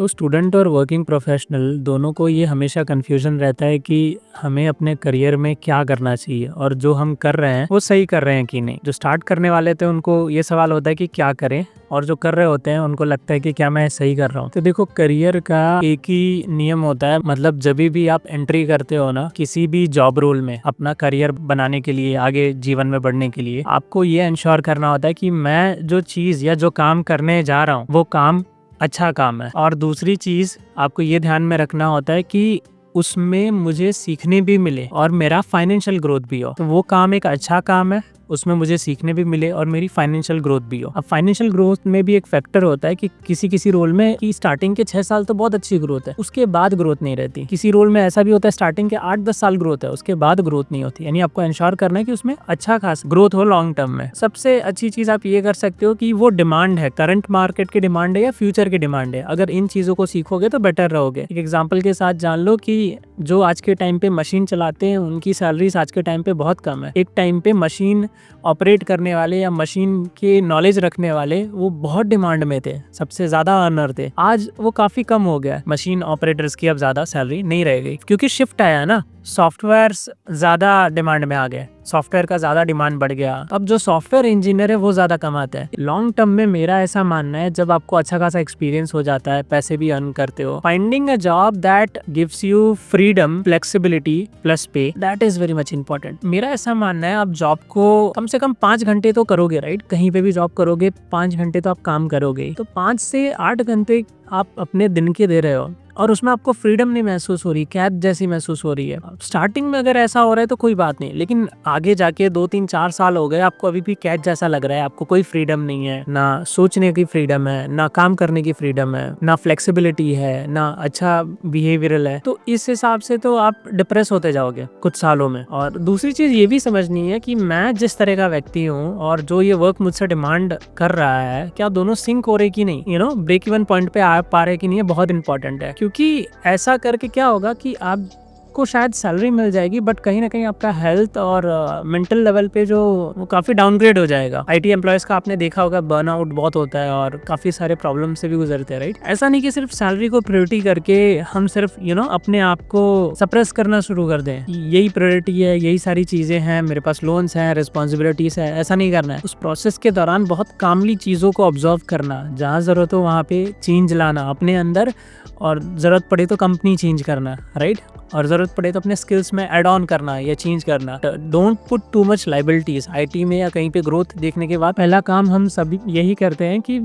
तो स्टूडेंट और working professional दोनों को ये हमेशा कन्फ्यूजन रहता है कि हमें अपने करियर में क्या करना चाहिए और जो हम कर रहे हैं वो सही कर रहे हैं कि नहीं। जो स्टार्ट करने वाले थे उनको ये सवाल होता है कि क्या करें, और जो कर रहे होते हैं उनको लगता है कि क्या मैं सही कर रहा हूँ। तो देखो, करियर का एक ही नियम होता है, मतलब जब भी आप एंट्री करते हो ना किसी भी जॉब रोल में, अपना करियर बनाने के लिए, आगे जीवन में बढ़ने के लिए, आपको ये इंश्योर करना होता है कि मैं जो चीज या जो काम करने जा रहा हूँ वो काम अच्छा काम है। और दूसरी चीज आपको ये ध्यान में रखना होता है कि उसमें मुझे सीखने भी मिले और मेरा फाइनेंशियल ग्रोथ भी हो। तो वो काम एक अच्छा काम है, उसमें मुझे सीखने भी मिले और मेरी फाइनेंशियल ग्रोथ भी हो। अब फाइनेंशियल ग्रोथ में भी एक फैक्टर होता है कि किसी रोल में कि स्टार्टिंग के 6 साल तो बहुत अच्छी ग्रोथ है, उसके बाद ग्रोथ नहीं रहती। किसी रोल में ऐसा भी होता है स्टार्टिंग के 8-10 साल ग्रोथ है, उसके बाद ग्रोथ नहीं होती। यानी आपको इंश्योर करना है कि उसमें अच्छा खास ग्रोथ हो लॉन्ग टर्म में। सबसे अच्छी चीज आप ये कर सकते हो कि वो डिमांड है, करंट मार्केट की डिमांड है या फ्यूचर की डिमांड है। अगर इन चीजों को सीखोगे तो बेटर रहोगे। एक एग्जाम्पल के साथ जान लो कि जो आज के टाइम पे मशीन चलाते हैं उनकी सैलरीज आज के टाइम पे बहुत कम है। एक टाइम पे मशीन ऑपरेट करने वाले या मशीन के नॉलेज रखने वाले वो बहुत डिमांड में थे, सबसे ज्यादा अर्नर थे। आज वो काफी कम हो गया। मशीन ऑपरेटर्स की अब ज्यादा सैलरी नहीं रह गई क्योंकि शिफ्ट आया ना, सॉफ्टवेयर ज्यादा डिमांड में आ गए, सॉफ्टवेयर का ज्यादा डिमांड बढ़ गया। अब जो सॉफ्टवेयर इंजीनियर है वो ज्यादा कमाते हैं। लॉन्ग टर्म में मेरा ऐसा मानना है, जब आपको अच्छा खासा एक्सपीरियंस हो जाता है, पैसे भी अर्न करते हो, finding a job that gives you freedom, flexibility plus pay, that is very much important. मेरा ऐसा मानना है, आप जॉब को कम से कम 5 घंटे तो करोगे, राइट? कहीं पे भी जॉब करोगे 5 घंटे तो आप काम करोगे, तो 5 से 8 घंटे आप अपने दिन के दे रहे हो और उसमें आपको फ्रीडम नहीं महसूस हो रही, कैद जैसी महसूस हो रही है। स्टार्टिंग में अगर ऐसा हो रहा है तो कोई बात नहीं, लेकिन आगे जाके 2-3-4 साल हो गए, आपको अभी भी कैद जैसा लग रहा है, आपको कोई फ्रीडम नहीं है, ना सोचने की फ्रीडम है, ना काम करने की फ्रीडम है, ना फ्लेक्सिबिलिटी है, ना अच्छा बिहेवियरल है, तो इस हिसाब से तो आप डिप्रेस होते जाओगे कुछ सालों में। और दूसरी चीज ये भी समझनी है कि मैं जिस तरह का व्यक्ति हूँ और जो ये वर्क मुझसे डिमांड कर रहा है, क्या दोनों सिंक हो रहे कि नहीं, ब्रेक इवन पॉइंट पे आ पा रहे कि नहीं, बहुत इंपॉर्टेंट है। क्योंकि ऐसा करके क्या होगा कि आपको शायद सैलरी मिल जाएगी बट कहीं ना कहीं आपका हेल्थ और मेंटल लेवल पे जो वो काफी डाउनग्रेड हो जाएगा। आईटी एम्प्लॉयज का आपने देखा होगा बर्नआउट बहुत होता है और काफी सारे प्रॉब्लम से भी गुजरते हैं, राइट? ऐसा नहीं कि सिर्फ सैलरी को प्रायोरिटी करके हम सिर्फ अपने आप को सप्रेस करना शुरू कर दें, यही प्रायोरिटी है, यही सारी चीजें हैं, मेरे पास लोन्स हैं, रिस्पॉन्सिबिलिटीज है। ऐसा नहीं करना है। उस प्रोसेस के दौरान बहुत कामली चीजों को ऑब्जर्व करना, जहाँ जरूरत हो वहाँ पे चेंज लाना अपने अंदर, और जरूरत पड़े तो कंपनी चेंज करना, राइट? और जरूरत पड़े तो अपने स्किल्स में ऐड ऑन करना या चेंज करना। Don't put too much liabilities. IT में या कहीं पे ग्रोथ देखने के बाद पहला काम हम सभी यही करते हैं कि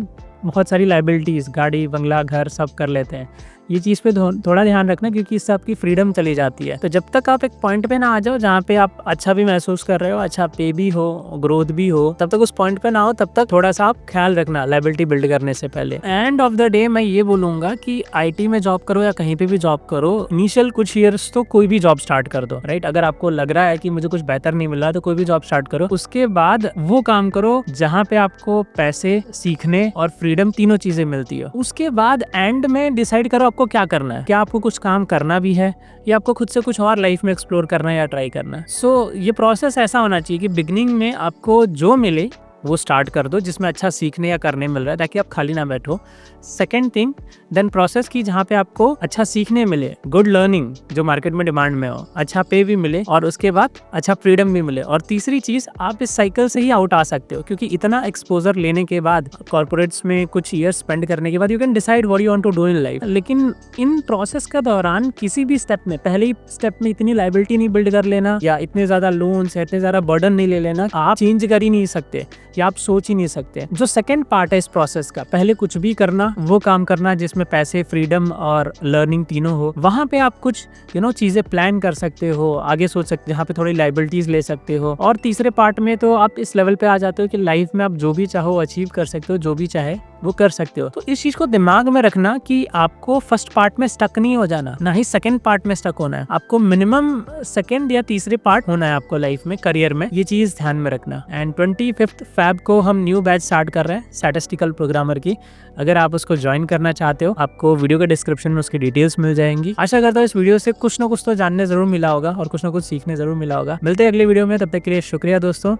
बहुत सारी लाइबिलिटीज, गाड़ी, बंगला, घर सब कर लेते हैं। ये चीज़ पे थोड़ा ध्यान रखना, क्योंकि इससे आपकी फ्रीडम चली जाती है। तो जब तक आप एक पॉइंट पे ना आ जाओ जहाँ पे आप अच्छा भी महसूस कर रहे हो, अच्छा पे भी हो, ग्रोथ भी हो, तब तक उस पॉइंट पे ना हो, तब तक थोड़ा सा आप ख्याल रखना लायबिलिटी बिल्ड करने से पहले। एंड ऑफ द डे मैं ये बोलूंगा कि आईटी में जॉब करो या कहीं पे भी जॉब करो, इनिशियल कुछ ईयर्स तो कोई भी जॉब स्टार्ट कर दो, राइट? अगर आपको लग रहा है कि मुझे कुछ बेहतर नहीं मिल रहा तो कोई भी जॉब स्टार्ट करो। उसके बाद वो काम करो जहाँ पे आपको पैसे, सीखने और फ्रीडम तीनों चीजें मिलती है। उसके बाद एंड में डिसाइड करो आपको क्या करना है। क्या आपको कुछ काम करना भी है या आपको खुद से कुछ और लाइफ में एक्सप्लोर करना है या ट्राई करना है। सो ये प्रोसेस ऐसा होना चाहिए कि बिगनिंग में आपको जो मिले वो स्टार्ट कर दो, जिसमें अच्छा सीखने या करने मिल रहा है, ताकि आप खाली ना बैठो। सेकेंड थिंग, देन प्रोसेस की जहाँ पे आपको अच्छा सीखने मिले, गुड लर्निंग जो मार्केट में डिमांड में हो, अच्छा पे भी मिले और उसके बाद अच्छा फ्रीडम भी मिले। और तीसरी चीज, आप इस साइकिल से ही आउट आ सकते हो, क्योंकि इतना एक्सपोजर लेने के बाद, कॉर्पोरेट्स में कुछ ईयर्स स्पेंड करने के बाद, you can decide what you want to do in life. लेकिन इन प्रोसेस के दौरान किसी भी स्टेप में, पहले ही स्टेप में इतनी लायबिलिटी नहीं बिल्ड कर लेना या इतने ज्यादा लोन्स, इतने ज्यादा बर्डन नहीं ले लेना। आप चेंज कर ही नहीं सकते या आप सोच ही नहीं सकते। जो सेकंड पार्ट है इस प्रोसेस का, पहले कुछ भी करना, वो काम करना जिसमें पैसे, फ्रीडम और लर्निंग तीनों हो। वहां पे आप कुछ चीजें प्लान कर सकते हो, आगे सोच सकते हो, जहाँ पे थोड़ी लायबिलिटीज ले सकते हो। और तीसरे पार्ट में तो आप इस लेवल पे आ जाते हो कि लाइफ में आप जो भी चाहो अचीव कर सकते हो, जो भी चाहे वो कर सकते हो। तो इस चीज को दिमाग में रखना कि आपको फर्स्ट पार्ट में स्टक नहीं हो जाना, ना ही सेकंड पार्ट में स्टक होना है। आपको मिनिमम सेकंड या तीसरे पार्ट होना है आपको लाइफ में, करियर में। ये चीज ध्यान में रखना। एंड 25 फेब को हम न्यू बैच स्टार्ट कर रहे हैं स्टैटिस्टिकल प्रोग्रामर की। अगर आप उसको ज्वाइन करना चाहते हो, आपको वीडियो के डिस्क्रिप्शन में उसकी डिटेल्स मिल जाएंगी। आशा करता हूँ इस वीडियो से कुछ ना कुछ तो जानने जरूर मिला होगा और कुछ ना कुछ सीखने जरूर मिला होगा। मिलते हैं अगले वीडियो में, तब तक के लिए शुक्रिया दोस्तों।